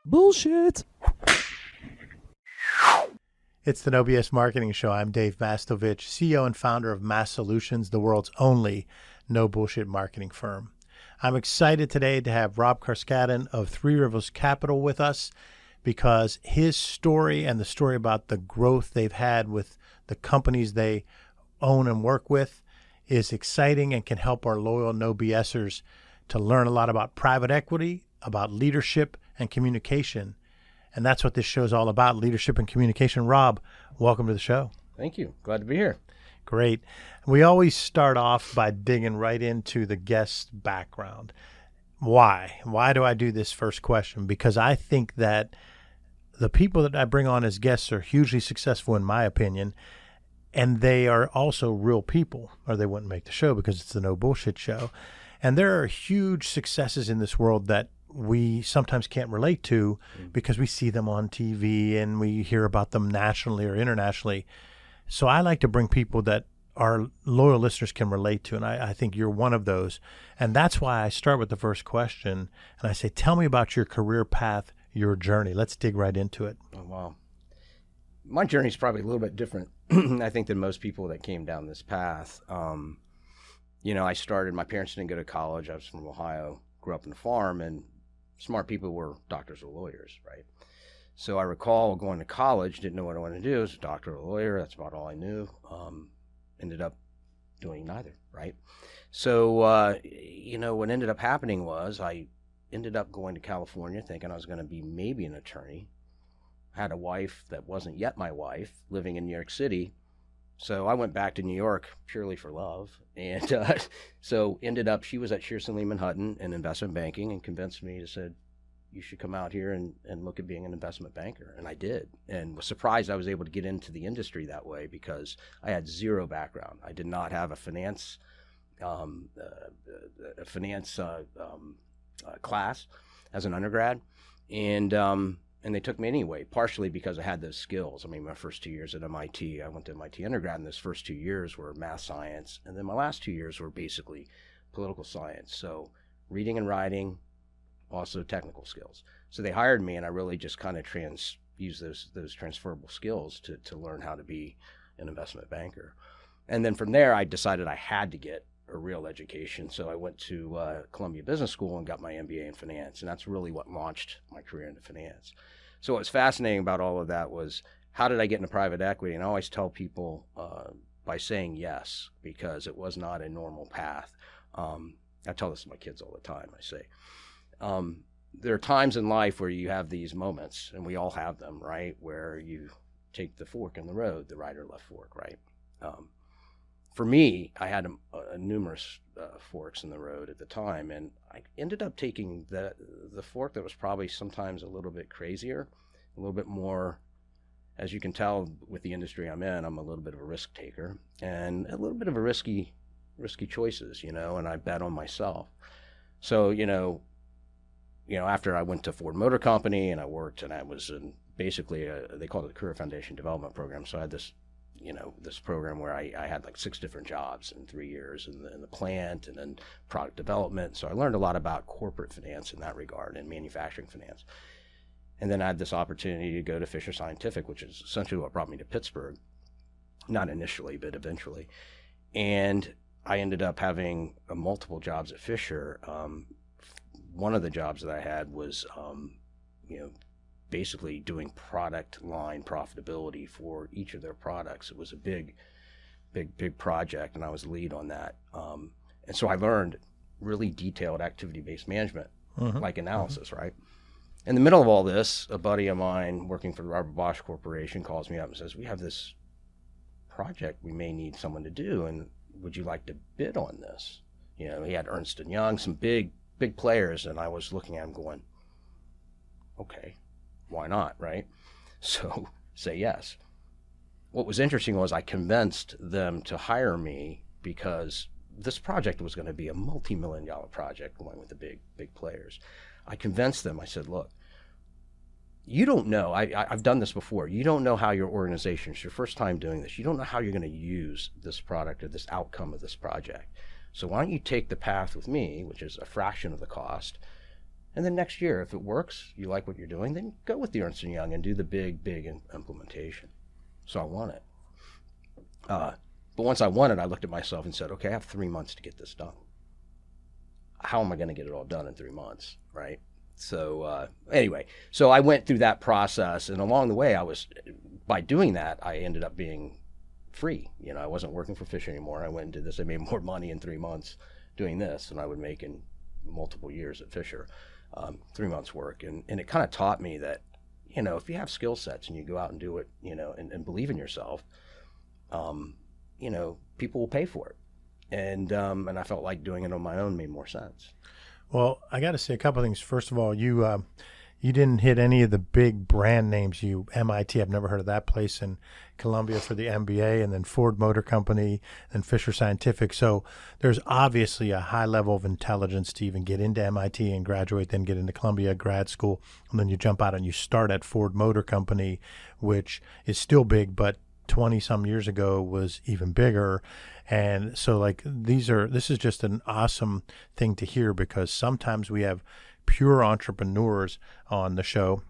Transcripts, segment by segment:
Bullshit. It's the No BS Marketing Show. I'm Dave Mastovich, CEO and founder of Mass Solutions, the world's only no bullshit marketing firm. I'm excited today to have Rob Carskadden of Three Rivers Capital with us because his story and the story about the growth they've had with the companies they own and work with is exciting and can help our loyal no BSers to learn a lot about private equity, about leadership and communication. And that's what this show is all about, leadership and communication. Rob, welcome to the show. Thank you. Glad to be here. Great. We always start off by digging right into the guest's background. Why? Why do I do this first question? Because I think that the people that I bring on as guests are hugely successful, in my opinion, and they are also real people, or they wouldn't make the show because it's the No Bullshit Show. And there are huge successes in this world that we sometimes can't relate to because we see them on TV and we hear about them nationally or internationally. So I like to bring people that our loyal listeners can relate to, and I think you're one of those. And that's why I start with the first question, and I say, tell me about your career path, your journey. Let's dig right into it. Oh, wow. My journey is probably a little bit different, I think, than most people that came down this path. I started, my parents didn't go to college. I was from Ohio, grew up on a farm, and smart people were doctors or lawyers, right? So I recall going to college, didn't know what I wanted to do. I was a doctor or a lawyer. That's about all I knew. Ended up doing neither, right? So, what ended up happening was I ended up going to California thinking I was going to be maybe an attorney. Had a wife that wasn't yet my wife living in New York City. So I went back to New York purely for love. And so ended up, she was at Shearson Lehman Hutton in investment banking and convinced me to said, you should come out here and look at being an investment banker. And I did, and was surprised I was able to get into the industry that way because I had zero background. I did not have a finance class as an undergrad. And they took me anyway, partially because I had those skills. I mean, my first 2 years at MIT, I went to MIT undergrad, and those first 2 years were math science. And then my last 2 years were basically political science. So reading and writing, also technical skills. So they hired me, and I really just kind of used those transferable skills to learn how to be an investment banker. And then from there, I decided I had to get a real education. So I went to Columbia Business School and got my MBA in finance. And that's really what launched my career into finance. So what's fascinating about all of that was, how did I get into private equity? And I always tell people by saying yes, because it was not a normal path. I tell this to my kids all the time. I say, there are times in life where you have these moments, and we all have them, right? Where you take the fork in the road, the right or left fork, right? For me, I had numerous forks in the road at the time, and I ended up taking the fork that was probably sometimes a little bit crazier, a little bit more, as you can tell with the industry I'm in, I'm a little bit of a risk taker, and a little bit of a risky choices, and I bet on myself. So, after I went to Ford Motor Company and I worked, and I was in basically they called it a Career Foundation Development Program. So I had this program where I had like 6 different jobs in 3 years in the plant and then product development. So I learned a lot about corporate finance in that regard and manufacturing finance. And then I had this opportunity to go to Fisher Scientific, which is essentially what brought me to Pittsburgh. Not initially, but eventually. And I ended up having multiple jobs at Fisher. One of the jobs that I had was, basically doing product line profitability for each of their products. It was a big project, and I was lead on that. And so I learned really detailed activity-based management, like analysis, right? In the middle of all this, a buddy of mine working for the Robert Bosch Corporation calls me up and says, we have this project we may need someone to do, and would you like to bid on this? He had Ernst & Young, some big players, and I was looking at him going, okay, why not, right? So say yes. What was interesting was I convinced them to hire me because this project was going to be a multi-million-dollar project going with the big players. I convinced them. I said, look, you don't know, I've done this before. You don't know how your organization, it's your first time doing this. You don't know how you're going to use this product or this outcome of this project. So why don't you take the path with me, which is a fraction of the cost, And then next year, if it works, you like what you're doing, then go with the Ernst & Young and do the big implementation. So I won it. But once I won it, I looked at myself and said, okay, I have 3 months to get this done. How am I going to get it all done in 3 months, right? So anyway, so I went through that process, and along the way, by doing that, I ended up being free. You know, I wasn't working for Fish anymore. I went and did this. I made more money in 3 months doing this than I would make in multiple years at Fisher. 3 months work, and it kind of taught me that, you know, if you have skill sets and you go out and do it, you know, and believe in yourself, you know, people will pay for it. And I felt like doing it on my own made more sense. Well, I got to say a couple of things. First of all, you didn't hit any of the big brand names. MIT, I've never heard of that place, in Columbia for the MBA, and then Ford Motor Company, and Fisher Scientific. So there's obviously a high level of intelligence to even get into MIT and graduate, then get into Columbia grad school, and then you jump out and you start at Ford Motor Company, which is still big, but 20 some years ago was even bigger. And so like this is just an awesome thing to hear, because sometimes we have pure entrepreneurs on the show,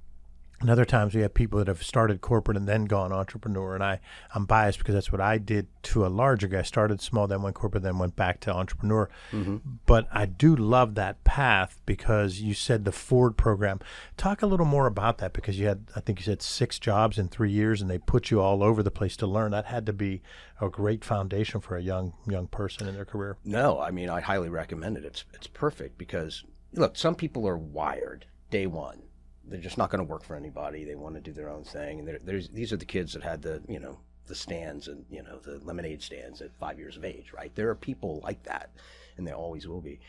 and other times we have people that have started corporate and then gone entrepreneur. And I'm biased because that's what I did to a large degree. I started small, then went corporate, then went back to entrepreneur. Mm-hmm. But I do love that path, because you said the Ford program. Talk a little more about that, because you had, I think you said 6 jobs in 3 years, and they put you all over the place to learn. That had to be a great foundation for a young person in their career. No, I mean, I highly recommend it. It's perfect, because look, some people are wired day one. They're just not going to work for anybody. They want to do their own thing. And these are the kids that had the stands and, the lemonade stands at 5 years of age, right? There are people like that, and they always will be.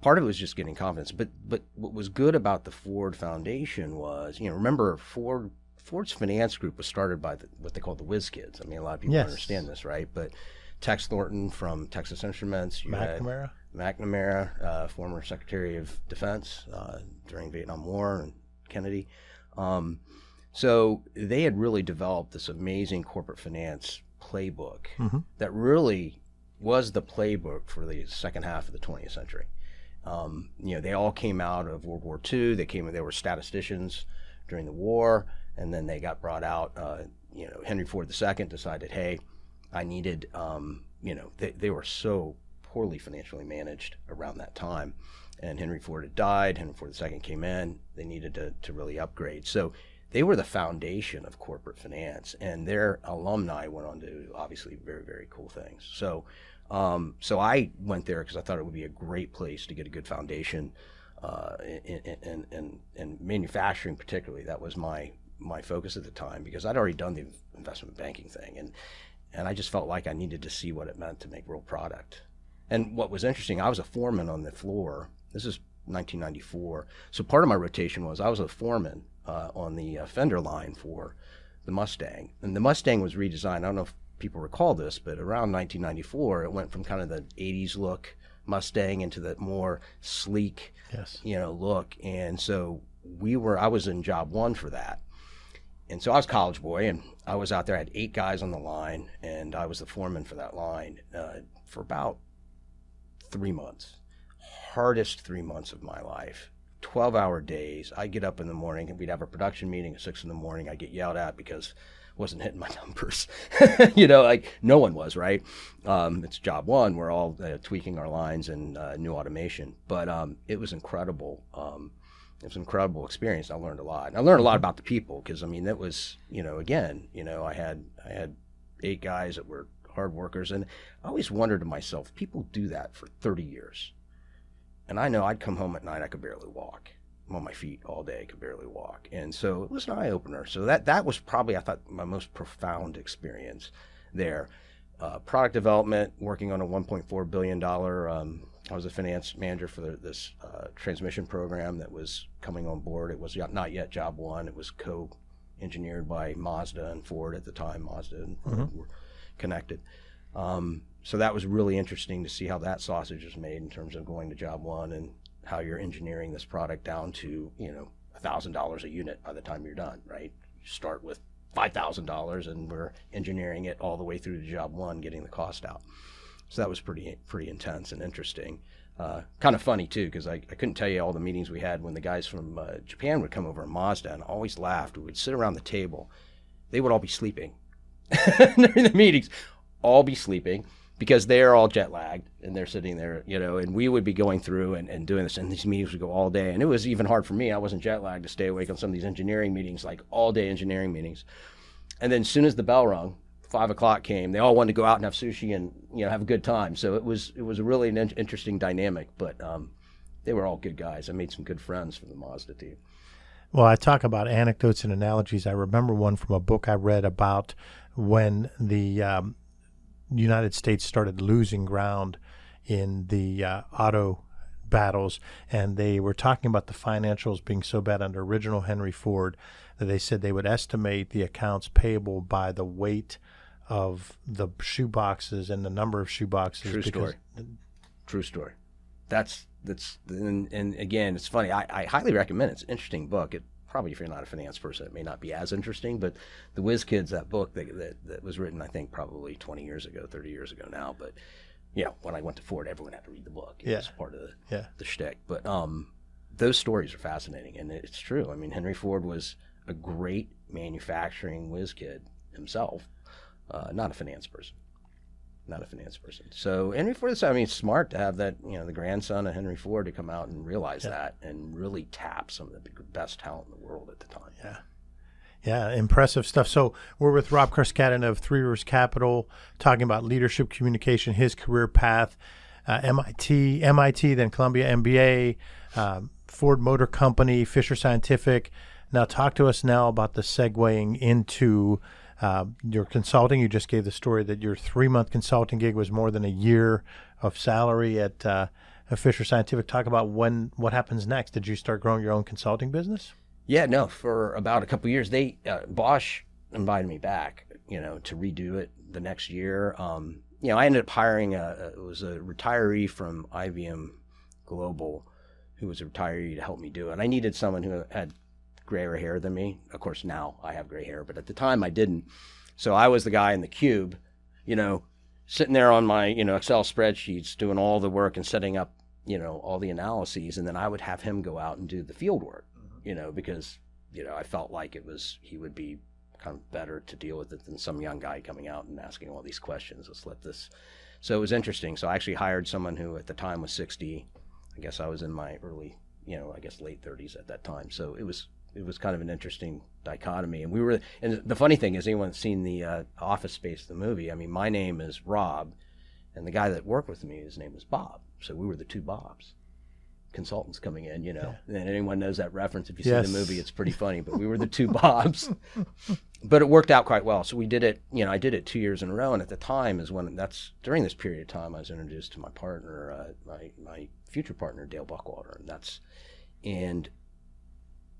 Part of it was just getting confidence. But what was good about the Ford Foundation was, remember Ford's finance group was started by what they call the whiz kids. I mean, a lot of people don't understand this, right? But Tex Thornton from Texas Instruments. McNamara, former Secretary of Defense during Vietnam War, and Kennedy. So they had really developed this amazing corporate finance playbook that really was the playbook for the second half of the 20th century. They all came out of World War II. They were statisticians during the war, and then they got brought out. Henry Ford II decided, hey, I needed, they were so poorly financially managed around that time. And Henry Ford had died. Henry Ford II came in. They needed to really upgrade. So they were the foundation of corporate finance, and their alumni went on to do obviously very, very cool things. So I went there because I thought it would be a great place to get a good foundation in manufacturing, particularly. That was my focus at the time, because I'd already done the investment banking thing, and I just felt like I needed to see what it meant to make real product. And what was interesting, I was a foreman on the floor. This is 1994. So part of my rotation was I was a foreman on the fender line for the Mustang. And the Mustang was redesigned. I don't know if people recall this, but around 1994, it went from kind of the 80s look Mustang into the more sleek, look. And so I was in job one for that. And so I was a college boy, and I was out there. I had 8 guys on the line, and I was the foreman for that line for about 3 months. Hardest 3 months of my life. 12-hour days. I'd get up in the morning, and we'd have a production meeting at 6 in the morning. I'd get yelled at because I wasn't hitting my numbers. Like no one was, right? It's job one. We're all tweaking our lines and new automation. But it was incredible. It was an incredible experience. I learned a lot. And I learned a lot about the people, because, that was, I had 8 guys that were hard workers. And I always wondered to myself, people do that for 30 years. And I know I'd come home at night, I could barely walk. I'm on my feet all day, could barely walk. And so it was an eye-opener. So that was probably, I thought, my most profound experience there. Product development, working on a $1.4 billion, I was a finance manager for this transmission program that was coming on board. It was not yet job one. It was co-engineered by Mazda and Ford at the time. Mazda and Ford were connected. So that was really interesting to see how that sausage is made in terms of going to job one and how you're engineering this product down to, $1,000 a unit by the time you're done, right? You start with $5,000 and we're engineering it all the way through to job one, getting the cost out. So that was pretty intense and interesting. Kind of funny too, because I couldn't tell you all the meetings we had when the guys from Japan would come over in Mazda, and I always laughed. We would sit around the table. They would all be sleeping during the meetings, all be sleeping because they're all jet lagged and they're sitting there, and we would be going through and doing this, and these meetings would go all day. And it was even hard for me. I wasn't jet lagged to stay awake on some of these engineering meetings, like all day engineering meetings. And then as soon as the bell rung, 5 o'clock came, they all wanted to go out and have sushi and have a good time. So it was really an interesting dynamic, but they were all good guys. I made some good friends from the Mazda team. Well, I talk about anecdotes and analogies. I remember one from a book I read about when the United States started losing ground in the auto battles, and they were talking about the financials being so bad under original Henry Ford that they said they would estimate the accounts payable by the weight of the shoe boxes and the number of shoe boxes. True story. That's and again, it's funny. I highly recommend it. It's an interesting book. It probably, if you're not a finance person, it may not be as interesting, but the Whiz Kids, that book that was written, I think probably 20 years ago, 30 years ago now, but when I went to Ford, everyone had to read the book. It was part of the shtick. But those stories are fascinating, and it's true. I mean, Henry Ford was a great manufacturing whiz kid himself, not a finance person. So Henry Ford, it's smart to have that, the grandson of Henry Ford to come out and realize that and really tap some of the best talent in the world at the time. Yeah, impressive stuff. So we're with Rob Carskadden of Three Rivers Capital, talking about leadership communication, his career path, MIT, then Columbia MBA, Ford Motor Company, Fisher Scientific. Now talk to us now about the segueing into your consulting. You just gave the story that your 3-month consulting gig was more than a year of salary at Fisher Scientific. Talk about what happens next. Did you start growing your own consulting business? Yeah, no. For about a couple of years, they Bosch invited me back, to redo it the next year. I ended up hiring it was a retiree from IBM Global, who was a retiree to help me do it. And I needed someone who had grayer hair than me. Of course, now I have gray hair, but at the time I didn't. So I was the guy in the cube, sitting there on my, Excel spreadsheets, doing all the work and setting up, all the analyses. And then I would have him go out and do the field work, because, I felt like he would be kind of better to deal with it than some young guy coming out and asking all these questions. So it was interesting. So I actually hired someone who at the time was 60. I guess I was in my early, late 30s at that time. So it was kind of an interesting dichotomy. And the funny thing is, anyone that's seen the Office Space, the movie, my name is Rob, and the guy that worked with me, his name was Bob. So we were the two Bobs, consultants coming in, and anyone knows that reference. If you see the movie, it's pretty funny, but we were the two Bobs. But it worked out quite well. So we did it, I did it 2 years in a row. And at the time during this period of time, I was introduced to my partner, my future partner, Dale Buckwalter. And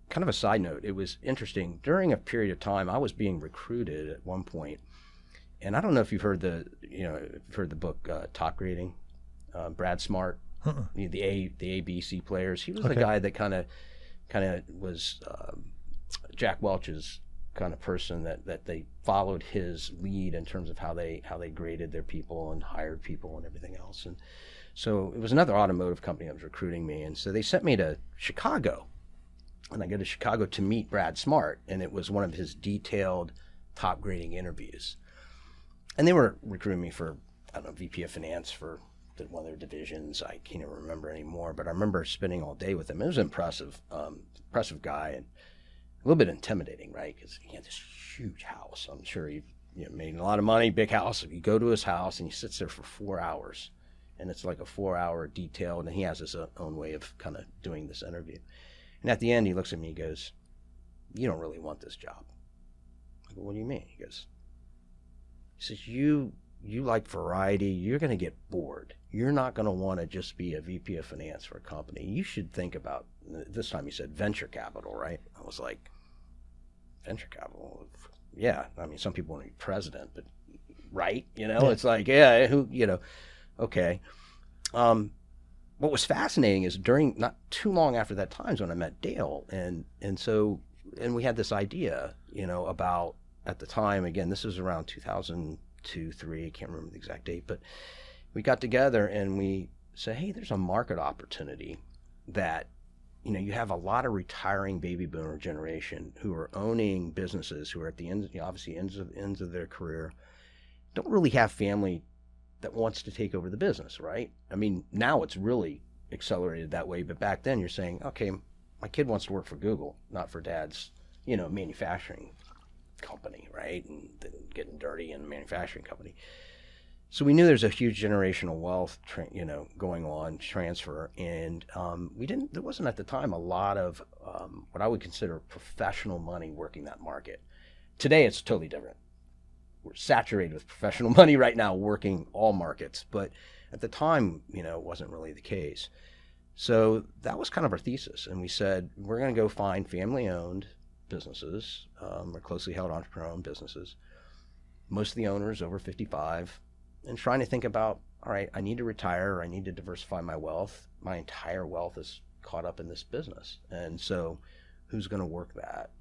kind of a side note, it was interesting. During a period of time, I was being recruited at one point, and I don't know if you've heard the book Top Grading, Brad Smart, the A, B, C players. He was the guy that kind of was Jack Welch's kind of person that they followed his lead in terms of how they graded their people and hired people and everything else. And so it was another automotive company that was recruiting me, and so they sent me to Chicago. And I go to Chicago to meet Brad Smart, and it was one of his detailed top grading interviews. And they were recruiting me for, VP of Finance for one of their divisions. I can't even remember anymore, but I remember spending all day with him. It was an impressive guy, and a little bit intimidating, right? Because he had this huge house. I'm sure he made a lot of money, big house. You go to his house, and he sits there for 4 hours, and it's like a 4-hour detailed, and he has his own way of kind of doing this interview. And at the end, he looks at me and goes, "You don't really want this job." I go, "What do you mean?" He says, you like variety. You're going to get bored. You're not going to want to just be a VP of Finance for a company. You should think about," this time he said, "venture capital," right? I was like, venture capital? Yeah. Some people want to be president, but right? It's like, yeah, okay. What was fascinating is during not too long after that time is when I met Dale, and we had this idea, about, at the time, again, this was around 2002, 2003, I can't remember the exact date, but we got together and we say, hey, there's a market opportunity that, you have a lot of retiring baby boomer generation who are owning businesses, who are at the end, obviously ends of their career, don't really have family that wants to take over the business, right? I mean, now it's really accelerated that way, but back then you're saying, okay, my kid wants to work for Google, not for dad's, manufacturing company, right? And getting dirty in a manufacturing company. So we knew there's a huge generational wealth, going on, transfer, and there wasn't at the time a lot of what I would consider professional money working that market. Today it's totally different. We're saturated with professional money right now working all markets, but at the time, it wasn't really the case. So that was kind of our thesis, and we said we're going to go find family-owned businesses, or closely held entrepreneur-owned businesses. Most of the owners over 55. And trying to think about, all right, I need to retire, or I need to diversify my wealth. My entire wealth is caught up in this business. And so who's going to work that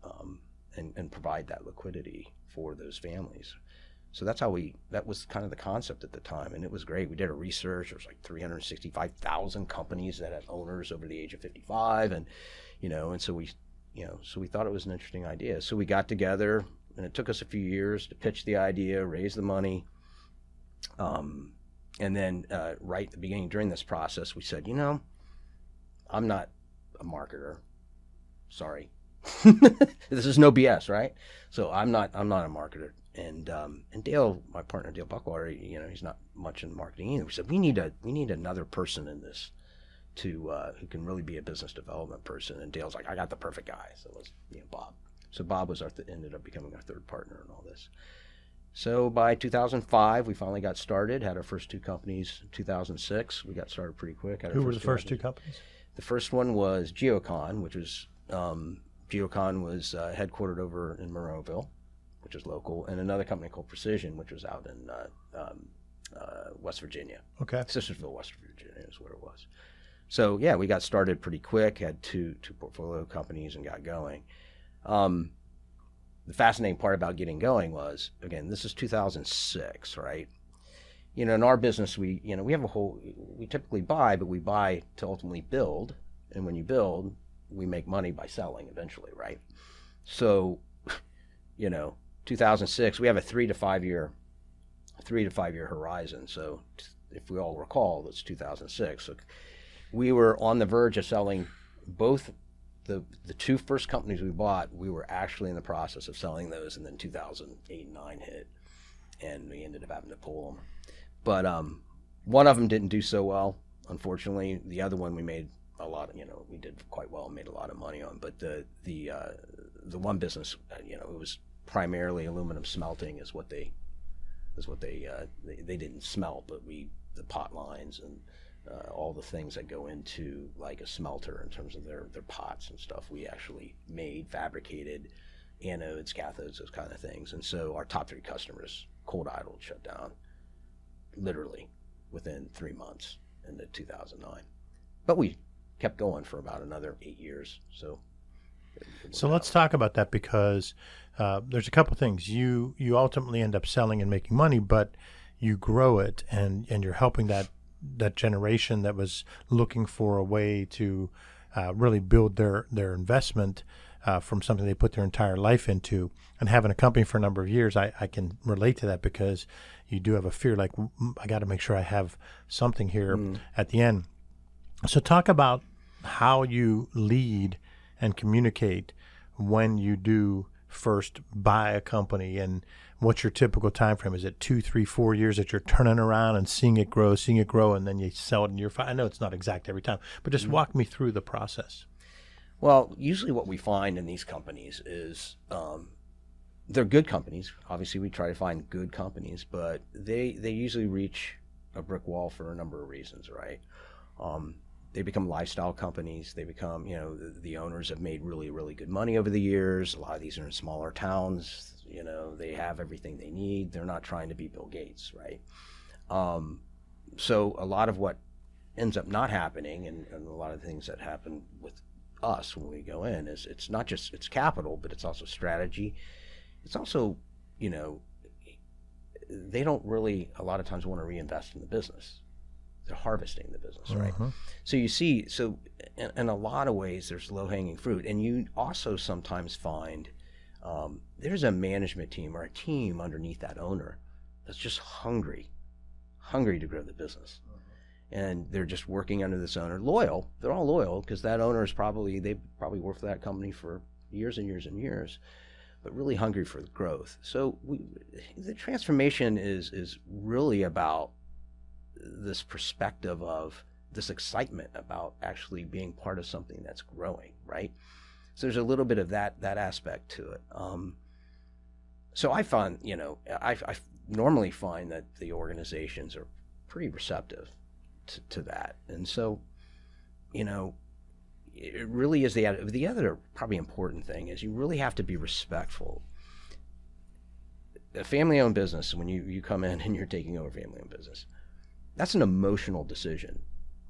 and provide that liquidity for those families? So that was kind of the concept at the time. And it was great. We did a research. There was like 365,000 companies that had owners over the age of 55. And, and so we thought it was an interesting idea. So we got together, and it took us a few years to pitch the idea, raise the money. And then right at the beginning during this process, we said, I'm not a marketer. Sorry. This is no BS, right? So I'm not a marketer. And Dale, my partner, Dale Buckwater, he's not much in marketing either. We said, we need another person in this who can really be a business development person. And Dale's like, I got the perfect guy. So it was, Bob. So Bob was ended up becoming our third partner in all this. So by 2005, we finally got started, had our first two companies. In 2006, we got started pretty quick. Who were the first two companies? The first one was Geocon, which was, Geocon was headquartered over in Monroeville, which is local, and another company called Precision, which was out in West Virginia. Okay. Sistersville, West Virginia is where it was. So yeah, we got started pretty quick, had two portfolio companies and got going. The fascinating part about getting going was, again, this is 2006, right? In our business, we typically buy, but we buy to ultimately build. And when you build, we make money by selling eventually, right? So, 2006, we have a 3 to 5 year horizon. So if we all recall, that's 2006. So we were on the verge of selling both. The two first companies we bought, we were actually in the process of selling those, and then 2008 and 9 hit, and we ended up having to pull them. But one of them didn't do so well, unfortunately. The other one we made a lot of, we did quite well and made a lot of money on. But the one business, it was primarily aluminum smelting is what they didn't smelt, but the pot lines and all the things that go into like a smelter in terms of their pots and stuff, we actually made, fabricated anodes, cathodes, those kind of things. And so our top 3 customers cold idled, shut down literally within 3 months into 2009. But we kept going for about another 8 years. So let's talk about that, because there's a couple things. You ultimately end up selling and making money, but you grow it, and you're helping that generation that was looking for a way to really build their investment from something they put their entire life into. And having a company for a number of years, I can relate to that, because you do have a fear like, I got to make sure I have something here at the end. So talk about how you lead and communicate when you do first buy a company, and what's your typical time frame? Is it 2, 3, 4 years that you're turning around and seeing it grow, and then you sell it in year 5? I know it's not exact every time, but just walk me through the process. Well, usually what we find in these companies is they're good companies. Obviously, we try to find good companies, but they usually reach a brick wall for a number of reasons, right? They become lifestyle companies. They become, the owners have made really, really good money over the years. A lot of these are in smaller towns. They have everything they need. They're not trying to be Bill Gates, right? So a lot of what ends up not happening, and a lot of things that happen with us when we go in, is it's not just, it's capital, but it's also strategy. It's also, they don't really a lot of times want to reinvest in the business. they're harvesting the business, right? So you see, so in a lot of ways, there's low-hanging fruit. And you also sometimes find there's a management team or a team underneath that owner that's just hungry to grow the business. And they're just working under this owner, loyal. They're all loyal because that owner is they probably worked for that company for years and years and years, but really hungry for growth. So the transformation is really about this perspective of this excitement about actually being part of something that's growing, right? So there's a little bit of that aspect to it. So I find, I normally find that the organizations are pretty receptive to that. And so, it really is the other probably important thing is you really have to be respectful. A family-owned business, when you come in and you're taking over family-owned business, that's an emotional decision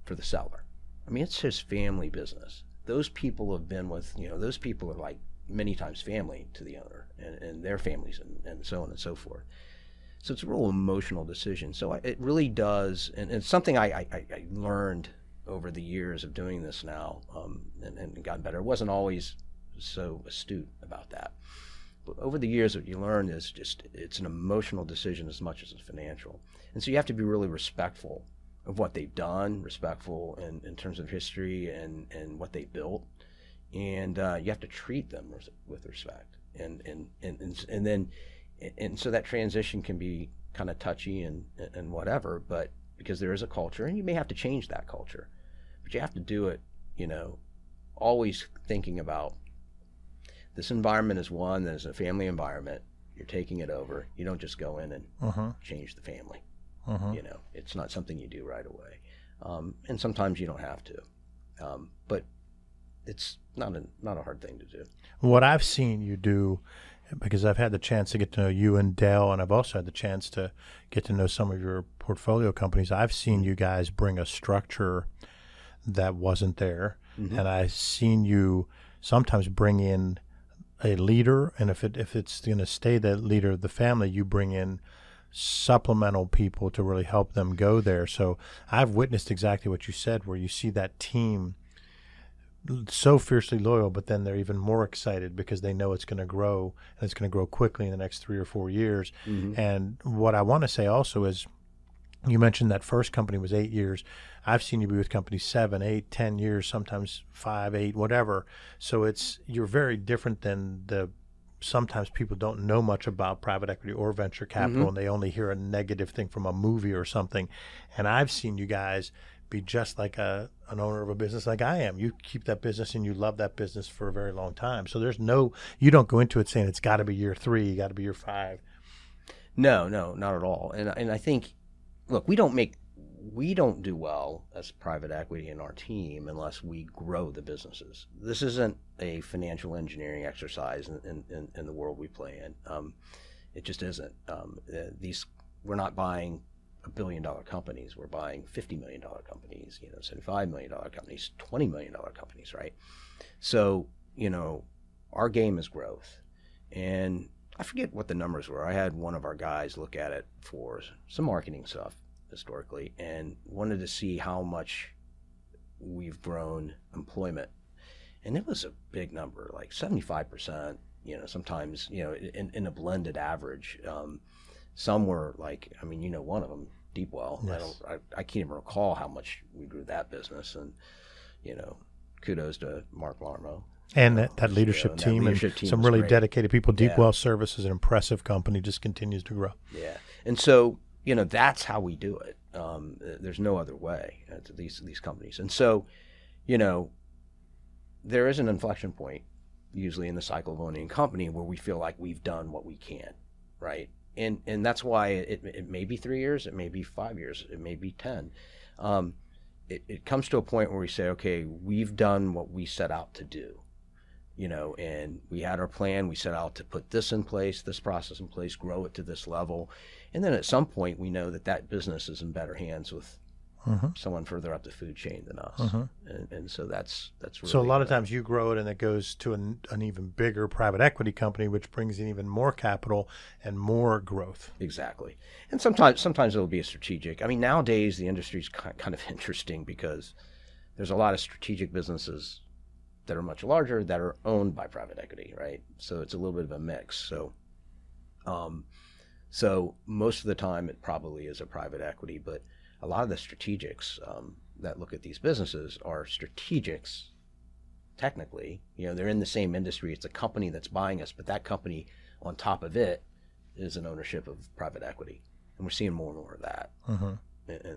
for the seller. I mean, it's his family business. Those people have been with, those people are like many times family to the owner and their families and so on and so forth. So it's a real emotional decision. So it really does, and it's something I learned over the years of doing this now, and gotten better. It wasn't always so astute about that. But over the years, what you learn is it's an emotional decision as much as it's financial. And so you have to be really respectful of what they've done, respectful in terms of history and what they built. And you have to treat them with respect. And so that transition can be kind of touchy and whatever, but because there is a culture, and you may have to change that culture, but you have to do it, always thinking about this environment is one that is a family environment. You're taking it over. You don't just go in and change the family. It's not something you do right away, and sometimes you don't have to, but it's not a hard thing to do. What I've seen you do, because I've had the chance to get to know you and Dell, and I've also had the chance to get to know some of your portfolio companies. I've seen you guys bring a structure that wasn't there, and I've seen you sometimes bring in a leader, and if it's going to stay the leader of the family, you bring in supplemental people to really help them go there. So I've witnessed exactly what you said, where you see that team so fiercely loyal, but then they're even more excited because they know it's going to grow, and it's going to grow quickly in the next 3 or 4 years. And what I want to say also is, you mentioned that first company was 8 years. I've seen you be with companies 7, 8, 10 years, sometimes 5, 8, whatever. So you're very different than sometimes people don't know much about private equity or venture capital, and they only hear a negative thing from a movie or something. And I've seen you guys be just like an owner of a business like I am. You keep that business and you love that business for a very long time. So you don't go into it saying it's got to be year 3, you got to be year 5. No, not at all. And I think, look, we don't do well as private equity in our team unless we grow the businesses. This isn't a financial engineering exercise in the world we play in. It just isn't. We're not buying $1 billion companies. We're buying $50 million companies, $75 million companies, $20 million companies, right? So, our game is growth. And I forget what the numbers were. I had one of our guys look at it for some marketing stuff historically and wanted to see how much we've grown employment. And it was a big number, like 75%, sometimes, in a blended average. Some were like, one of them, Deepwell. Yes. I can't even recall how much we grew that business. And, kudos to Mark Larmo. And that leadership team and some really dedicated people. Deepwell Service is an impressive company, just continues to grow. Yeah. And so, that's how we do it. There's no other way to these companies. And so, there is an inflection point usually in the cycle of owning a company where we feel like we've done what we can, right? And that's why it may be 3 years, it may be 5 years, it may be 10. It comes to a point where we say, okay, we've done what we set out to do, and we had our plan. We set out to put this in place, this process in place, grow it to this level. And then at some point we know that business is in better hands with someone further up the food chain than us. And so that's really, so a lot of times you grow it and it goes to an even bigger private equity company, which brings in even more capital and more growth. Exactly. And sometimes it'll be a strategic. I mean, nowadays the industry is kind of interesting because there's a lot of strategic businesses that are much larger that are owned by private equity, right? So it's a little bit of a mix. So most of the time it probably is a private equity, but a lot of the strategics that look at these businesses are strategics. Technically, they're in the same industry. It's a company that's buying us, but that company on top of it is an ownership of private equity, and we're seeing more and more of that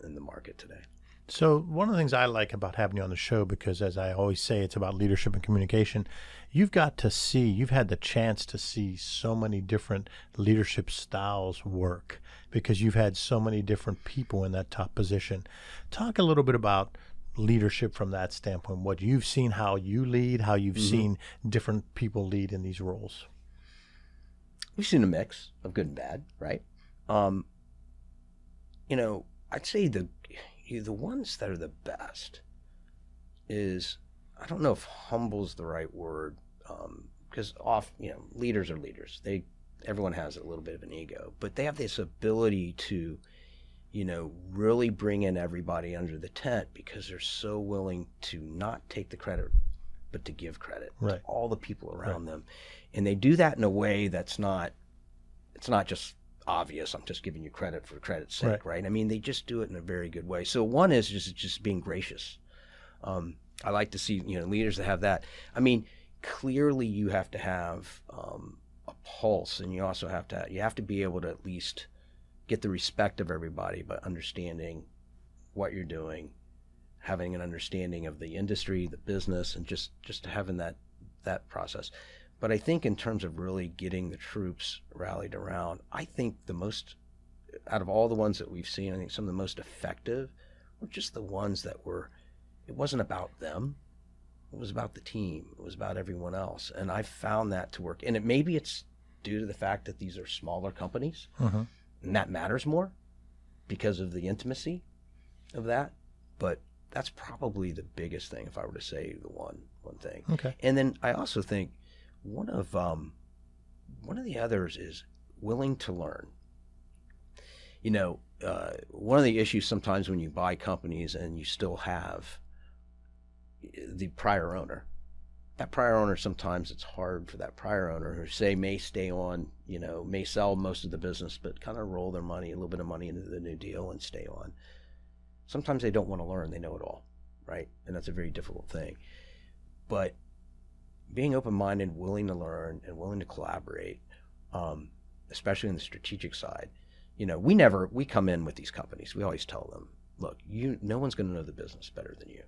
in the market today. So one of the things I like about having you on the show, because as I always say, it's about leadership and communication. You've had the chance to see so many different leadership styles work because you've had so many different people in that top position. Talk a little bit about leadership from that standpoint, what you've seen, how you lead, how you've seen different people lead in these roles. We've seen a mix of good and bad, right? I'd say the ones that are the best is, I don't know if humble's the right word, because leaders are leaders. Everyone has a little bit of an ego, but they have this ability to, really bring in everybody under the tent because they're so willing to not take the credit, but to give credit to all the people around them. And they do that in a way that's not, it's not just obvious, I'm just giving you credit for credit's sake, right? I mean, they just do it in a very good way. So one is just being gracious. I like to see, leaders that have that. I mean, clearly you have to have a pulse, and you also have to be able to at least get the respect of everybody by understanding what you're doing, having an understanding of the industry, the business, and just having that process. But I think in terms of really getting the troops rallied around, I think the most, out of all the ones that we've seen, I think some of the most effective were just the ones that it wasn't about them. It was about the team. It was about everyone else. And I found that to work. And maybe it's due to the fact that these are smaller companies, and that matters more because of the intimacy of that. But that's probably the biggest thing if I were to say the one thing. Okay. And then I also think one of the others is willing to learn. One of the issues sometimes when you buy companies and you still have the prior owner, that prior owner, sometimes it's hard for that prior owner who may stay on, may sell most of the business, but kind of roll their money, a little bit of money into the new deal and stay on. Sometimes they don't want to learn, they know it all, right? And that's a very difficult thing. But being open-minded, willing to learn, and willing to collaborate, especially on the strategic side. We come in with these companies. We always tell them, look, no one's going to know the business better than you.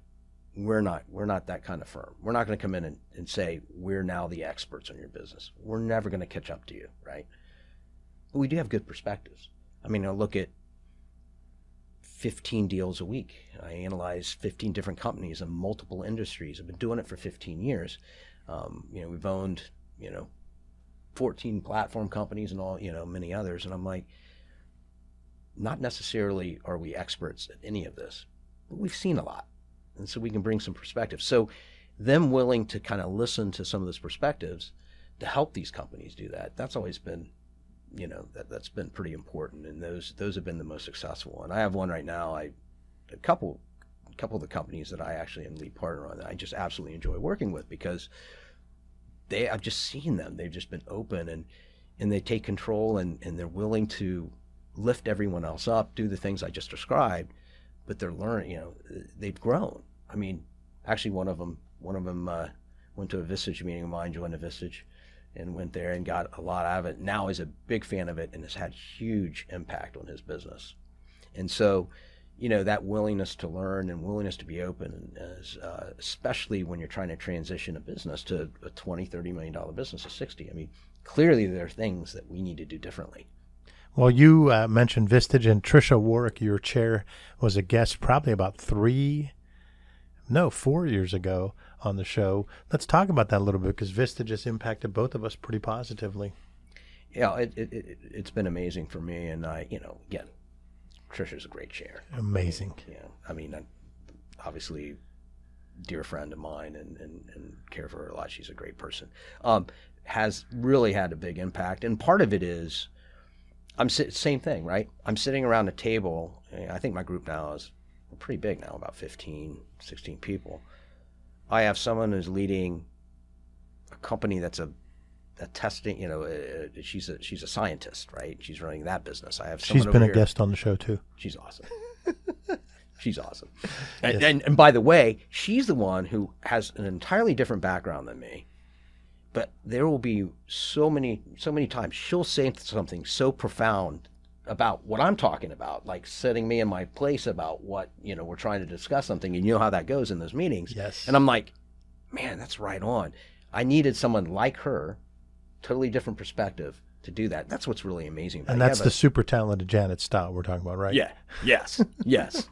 We're not that kind of firm. We're not going to come in and say, we're now the experts on your business. We're never going to catch up to you, right? But we do have good perspectives. I mean, I look at 15 deals a week. I analyze 15 different companies in multiple industries. I've been doing it for 15 years. We've owned, 14 platform companies and all, many others. And I'm like, not necessarily are we experts at any of this, but we've seen a lot. And so we can bring some perspective. So them willing to kind of listen to some of those perspectives to help these companies do that, that's always been, that's been pretty important. And those have been the most successful. And I have one right now, a couple of the companies that I actually am lead partner on that I just absolutely enjoy working with because I've just seen them. They've just been open and they take control and they're willing to lift everyone else up, do the things I just described, but they're learning, they've grown. I mean, actually one of them went to a Vistage meeting of mine, joined a Vistage and went there and got a lot out of it. Now he's a big fan of it and has had huge impact on his business. And so, that willingness to learn and willingness to be open, especially when you're trying to transition a business to a $20, $30 million business of 60. I mean, clearly there are things that we need to do differently. Well, you mentioned Vistage, and Tricia Warwick, your chair, was a guest probably about 4 years ago on the show. Let's talk about that a little bit because Vistage has impacted both of us pretty positively. Yeah, it's been amazing for me. And again, Trisha's a great chair. Amazing. Yeah, I mean, obviously, dear friend of mine, and care for her a lot. She's a great person. Has really had a big impact, and part of it is, same thing, right? I'm sitting around a table. I think my group now is pretty big now, about 15, 16 people. I have someone who's leading a company that's a testing, she's a scientist, right? She's running that business. I have someone She's been over a here. guest on the show too. She's awesome. She's awesome. And by the way, she's the one who has an entirely different background than me. But there will be so many times she'll say something so profound about what I'm talking about, like setting me in my place about what, we're trying to discuss something, and you know how that goes in those meetings. Yes. And I'm like, man, that's right on. I needed someone like her, totally different perspective, to do that. That's what's really amazing about it. And that's the super talented Janet Stott we're talking about, right? Yeah. Yes. Yes.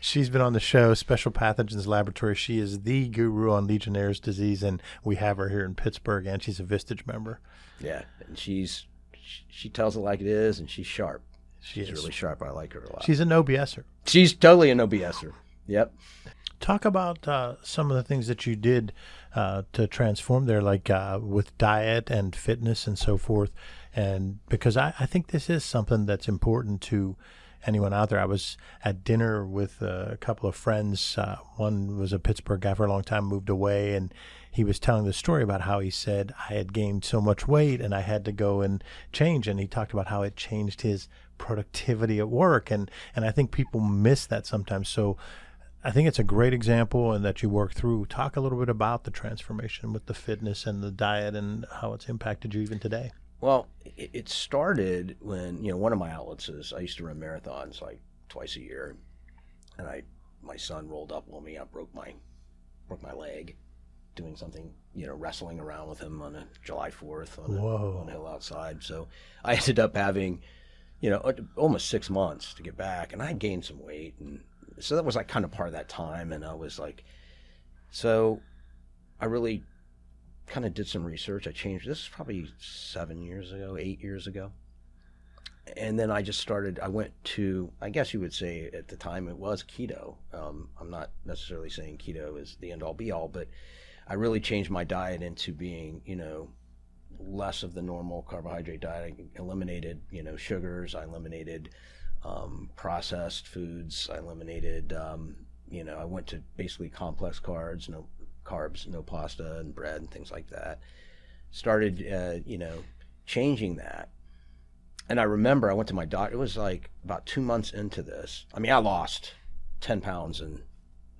She's been on the show, Special Pathogens Laboratory. She is the guru on Legionnaire's disease, and we have her here in Pittsburgh, and she's a Vistage member. Yeah, and she tells it like it is, and she's sharp. She's is really sharp. I like her a lot. She's a no BSer. She's totally a no BSer. Yep. Talk about some of the things that you did to transform there, like with diet and fitness and so forth. And because I think this is something that's important to anyone out there. I was at dinner with a couple of friends. One was a Pittsburgh guy for a long time, moved away, and he was telling the story about how he said, I had gained so much weight and I had to go and change. And he talked about how it changed his productivity at work. And I think people miss that sometimes. So I think it's a great example and that you work through. Talk a little bit about the transformation with the fitness and the diet and how it's impacted you even today. Well, it started when, one of my outlets is I used to run marathons like twice a year, and my son rolled up on me. I broke my leg doing something, wrestling around with him on a July 4th on a hill outside. So I ended up having, almost 6 months to get back, and I had gained some weight, and so that was like kind of part of that time. And I was like, so I really kind of did some research. I changed. This is probably 8 years ago. And then I went to, I guess you would say at the time it was keto. I'm not necessarily saying keto is the end all be all, but I really changed my diet into being, less of the normal carbohydrate diet. I eliminated, sugars. I eliminated processed foods. I eliminated, I went to basically complex carbs, no pasta and bread and things like that. Started, changing that. And I remember I went to my doctor. It was like about 2 months into this. I mean, I lost 10 pounds and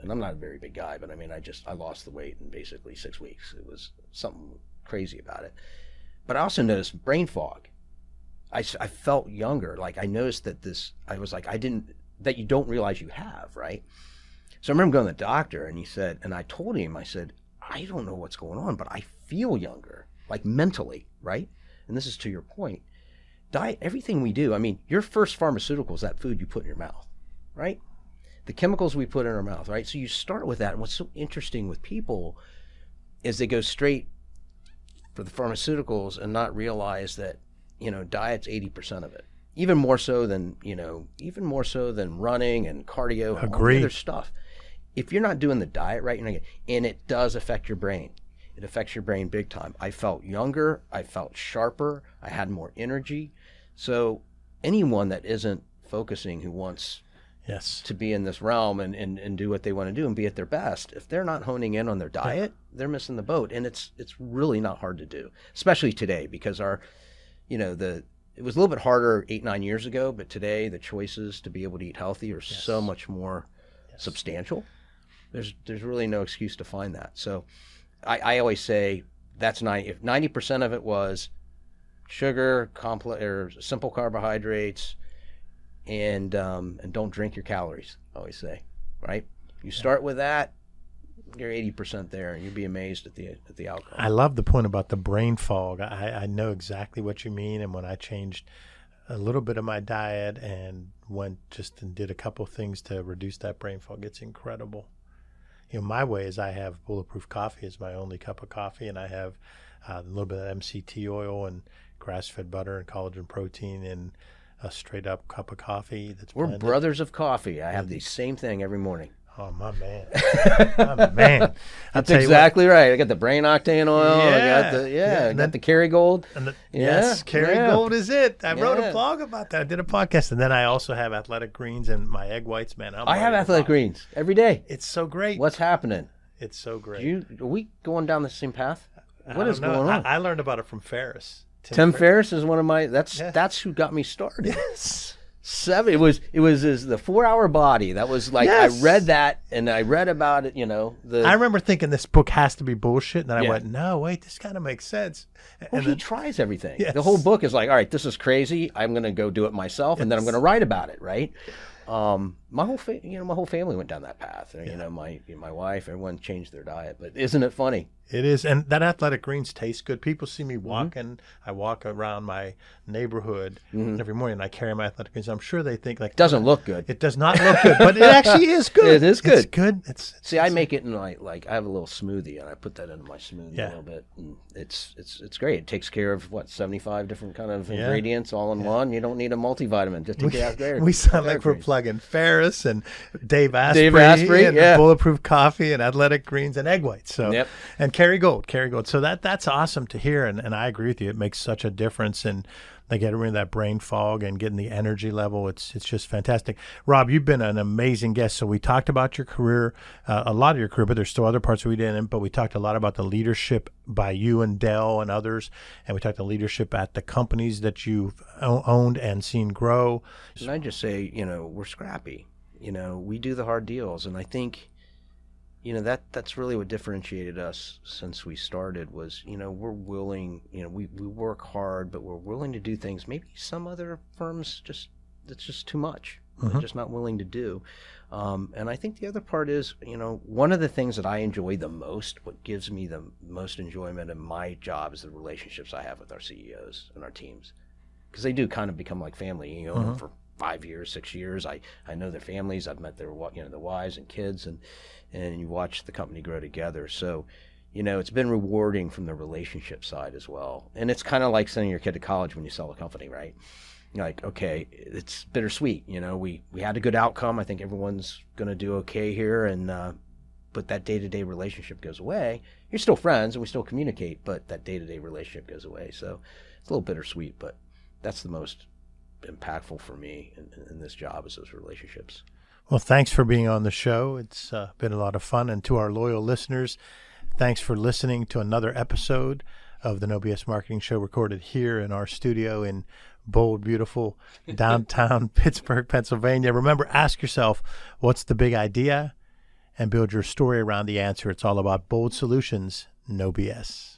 I'm not a very big guy, but I mean, I lost the weight in basically 6 weeks. It was something crazy about it. But I also noticed brain fog. I felt younger. Like I noticed that that you don't realize you have, right? So I remember going to the doctor and I told him, I said, I don't know what's going on, but I feel younger, like mentally, right? And this is to your point. Diet, everything we do, I mean, your first pharmaceutical is that food you put in your mouth, right? The chemicals we put in our mouth, right? So you start with that. And what's so interesting with people is they go straight for the pharmaceuticals and not realize that, diet's 80% of it. Even more so than running and cardio and all the other stuff. If you're not doing the diet right, and it does affect your brain. It affects your brain big time. I felt younger. I felt sharper. I had more energy. So anyone that isn't focusing, who wants to be in this realm and do what they want to do and be at their best, if they're not honing in on their diet, they're missing the boat. And it's really not hard to do, especially today, because it was a little bit harder 8-9 years ago, but today the choices to be able to eat healthy are so much more substantial. There's really no excuse to find that. So I always say that's if 90% of it was sugar, or simple carbohydrates, and don't drink your calories, I always say, right? You start with that, you're 80% there, and you'd be amazed at the outcome. I love the point about the brain fog. I know exactly what you mean, and when I changed a little bit of my diet and went just and did a couple things to reduce that brain fog, it's incredible. My way is I have Bulletproof coffee as my only cup of coffee, and I have a little bit of MCT oil and grass-fed butter and collagen protein and a straight up cup of coffee that's We're blended? brothers of coffee. I have the same thing every morning. Oh, my man. My man. That's exactly right. I got the brain octane oil. I got the I got the Kerrygold. Yes, Kerrygold is it. I wrote a blog about that. I did a podcast, and then I also have athletic greens and my egg whites. Man, I have athletic greens every day. It's so great. What's happening? It's so great. Are we going down the same path? What is going on? I learned about it from Ferriss. Tim Ferriss is one of my. That's who got me started. Yes. It was the 4-Hour Body. That was like, Yes. I read that and I read about it. I remember thinking this book has to be bullshit, and then I went, no, wait, this kind of makes sense. Well, And he then, tries everything. Yes. The whole book is like, all right, this is crazy. I'm gonna go do it myself, and then I'm gonna write about it. Right. My whole family went down that path. My wife, everyone changed their diet. But isn't it funny? it is, and that athletic greens taste good. People see me walking. I walk around my neighborhood every morning, and I carry my athletic greens. I'm sure they think like Doesn't look good. It does not look good, but it actually is good. It is good. It's good. See, I make it in like I have a little smoothie, and I put that into my smoothie a little bit, and it's great. It takes care of 75 different kind of ingredients all in one. You don't need a multivitamin. Just take it out. We sound like we're plugging Ferriss and Dave Asprey, and Bulletproof Coffee and athletic greens and egg whites. So and Kerrygold. So that's awesome to hear, and I agree with you. It makes such a difference in like getting rid of that brain fog and getting the energy level. It's just fantastic. Rob, you've been an amazing guest. So we talked about your career, a lot of your career, but there's still other parts we didn't. But we talked a lot about the leadership by you and Dell and others, and we talked the leadership at the companies that you've owned and seen grow. And I just say, we're scrappy. We do the hard deals, and I think, that's really what differentiated us since we started was, we're willing, we work hard, but we're willing to do things maybe some other firms that's just too much. They're just not willing to do. And I think the other part is, one of the things that I enjoy the most, what gives me the most enjoyment in my job is the relationships I have with our CEOs and our teams. Because they do kind of become like family, for 5 years, 6 years. I know their families. I've met their the wives and kids, and you watch the company grow together. So, it's been rewarding from the relationship side as well. And it's kind of like sending your kid to college when you sell a company, right? You're like, okay, it's bittersweet. We had a good outcome. I think everyone's going to do okay here, and but that day-to-day relationship goes away. You're still friends, and we still communicate, but that day-to-day relationship goes away. So it's a little bittersweet, but that's the most impactful for me in this job is those relationships. Well, thanks for being on the show. It's been a lot of fun. And to our loyal listeners, thanks for listening to another episode of the No BS Marketing Show, recorded here in our studio in bold, beautiful downtown Pittsburgh, Pennsylvania. Remember, ask yourself, what's the big idea? And build your story around the answer. It's all about bold solutions, no BS.